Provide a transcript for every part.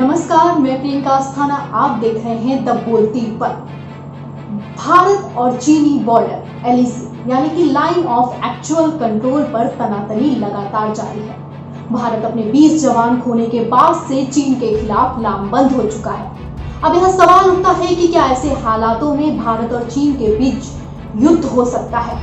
नमस्कार, मैं प्रियंका अस्थाना। आप देख रहे हैं द बोलती पर। भारत और चीनी बॉर्डर एलएसी यानी कि लाइन ऑफ एक्चुअल कंट्रोल पर तनातनी लगातार जारी है। भारत अपने 20 जवान खोने के बाद से चीन के खिलाफ लामबंद हो चुका है। अब यह सवाल उठता है कि क्या ऐसे हालातों में भारत और चीन के बीच युद्ध हो सकता है।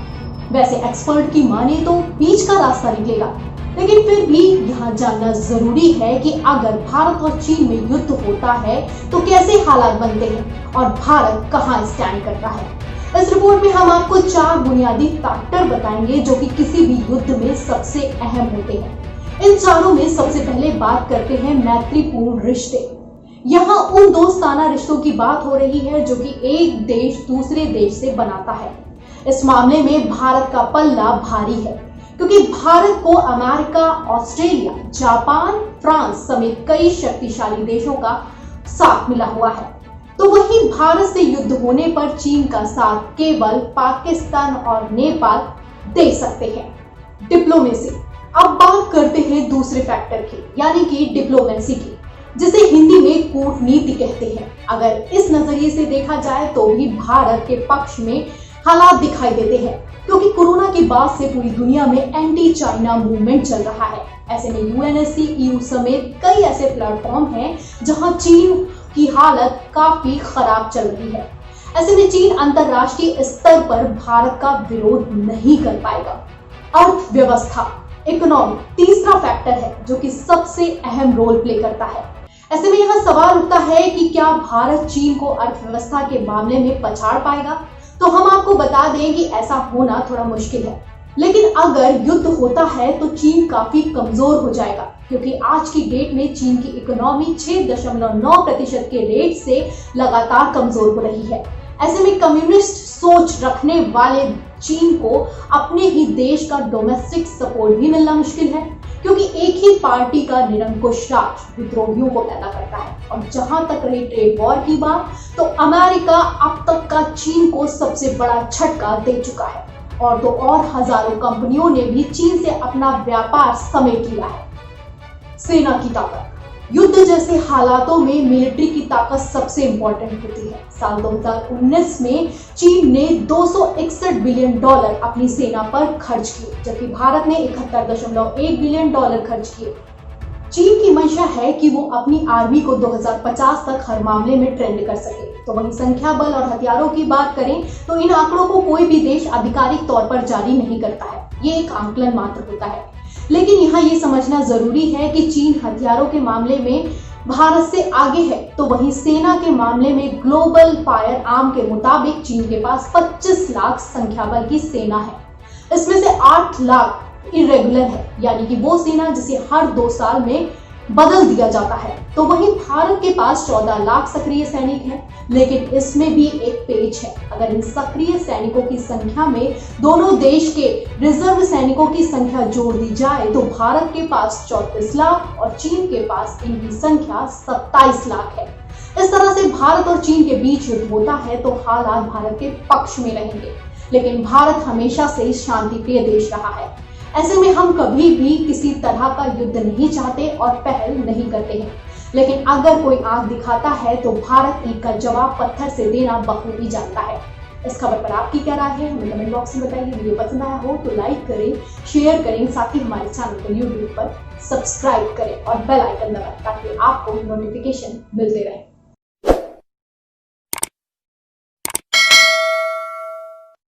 वैसे एक्सपर्ट की माने तो बीच का रास्ता निकलेगा, लेकिन फिर भी यहाँ जानना जरूरी है कि अगर भारत और चीन में युद्ध होता है तो कैसे हालात बनते हैं और भारत कहाँ स्टैंड करता है। इस रिपोर्ट में हम आपको 4 बुनियादी फैक्टर बताएंगे जो कि किसी भी युद्ध में सबसे अहम होते हैं। इन चारों में सबसे पहले बात करते हैं मैत्रीपूर्ण रिश्ते। यहाँ उन दोस्ताना रिश्तों की बात हो रही है जो कि एक देश दूसरे देश से बनाता है। इस मामले में भारत का पल्ला भारी है, क्योंकि भारत को अमेरिका, ऑस्ट्रेलिया, जापान, फ्रांस समेत कई शक्तिशाली देशों का साथ मिला हुआ है। तो वहीं भारत से युद्ध होने पर चीन का साथ केवल पाकिस्तान और नेपाल दे सकते हैं। डिप्लोमेसी। अब बात करते हैं दूसरे फैक्टर की, यानी कि डिप्लोमेसी की, जिसे हिंदी में कूटनीति कहते हैं। अगर इस नजरिए से देखा जाए तो भी भारत के पक्ष में हालात दिखाई देते हैं, क्योंकि कोरोना के बाद से पूरी दुनिया में एंटी चाइना मूवमेंट चल रहा है। ऐसे में यूएनएससी, ईयू समेत कई ऐसे प्लेटफॉर्म हैं जहां चीन की हालत काफी खराब चल रही है। ऐसे में चीन अंतरराष्ट्रीय स्तर पर भारत का विरोध नहीं कर पाएगा। अर्थव्यवस्था, इकोनॉमी तीसरा फैक्टर है जो कि सबसे अहम रोल प्ले करता है। ऐसे में यह सवाल उठता है कि क्या भारत चीन को अर्थव्यवस्था के मामले में पछाड़ पाएगा। तो हम आपको बता दें कि ऐसा होना थोड़ा मुश्किल है, लेकिन अगर युद्ध होता है तो चीन काफी कमजोर हो जाएगा, क्योंकि आज की डेट में चीन की इकोनॉमी 6.9% के रेट से लगातार कमजोर हो रही है। ऐसे में कम्युनिस्ट सोच रखने वाले चीन को अपने ही देश का डोमेस्टिक सपोर्ट भी मिलना मुश्किल है, क्योंकि एक ही पार्टी का निरंकुश राज विद्रोहियों को पैदा करता है। और जहां तक रही ट्रेड वॉर की बात, तो अमेरिका अब तक का चीन को सबसे बड़ा झटका दे चुका है, और तो और हजारों कंपनियों ने भी चीन से अपना व्यापार समेट लिया है। सेना की ताकत। युद्ध जैसे हालातों में मिलिट्री की ताकत सबसे इंपॉर्टेंट होती है। साल 2019 में चीन ने $261 बिलियन अपनी सेना पर खर्च किए, जबकि भारत ने $71.1 बिलियन खर्च किए। चीन की मंशा है कि वो अपनी आर्मी को 2050 तक हर मामले में ट्रेंड कर सके। तो वहीं संख्या बल और हथियारों की बात करें तो इन आंकड़ों को कोई भी देश आधिकारिक तौर पर जारी नहीं करता है, ये एक आंकलन मात्र होता है। लेकिन यहाँ ये समझना जरूरी है कि चीन हथियारों के मामले में भारत से आगे है, तो वहीं सेना के मामले में ग्लोबल फायर आर्म के मुताबिक चीन के पास 25 लाख संख्या बल की सेना है। इसमें से 8 लाख इरेगुलर है, यानी कि वो सेना जिसे हर 2 साल में बदल दिया जाता है। तो वहीं भारत के पास 14 लाख सक्रिय सैनिक हैं, लेकिन इसमें भी एक पेच है। अगर इन सक्रिय सैनिकों की संख्या में दोनों देश के रिजर्व सैनिकों की संख्या जोड़ दी जाए तो भारत के पास 34 लाख और चीन के पास इनकी संख्या 27 लाख है। इस तरह से भारत और चीन के बीच युद्ध होता है तो हालात भारत के पक्ष में रहेंगे, लेकिन भारत हमेशा से शांति प्रिय देश रहा है। ऐसे में हम कभी भी किसी तरह का युद्ध नहीं चाहते और पहल नहीं करते हैं, लेकिन अगर कोई आंख दिखाता है तो भारत ईंट का जवाब पत्थर से देना बखूबी जानता है। इस खबर पर आपकी क्या राय है, हमें कमेंट बॉक्स में बताइए। वीडियो पसंद आया हो तो लाइक करें, शेयर करें, साथ ही हमारे चैनल को यूट्यूब पर सब्सक्राइब करें और बेल आइकन दबाएं ताकि आपको नोटिफिकेशन मिलते रहे।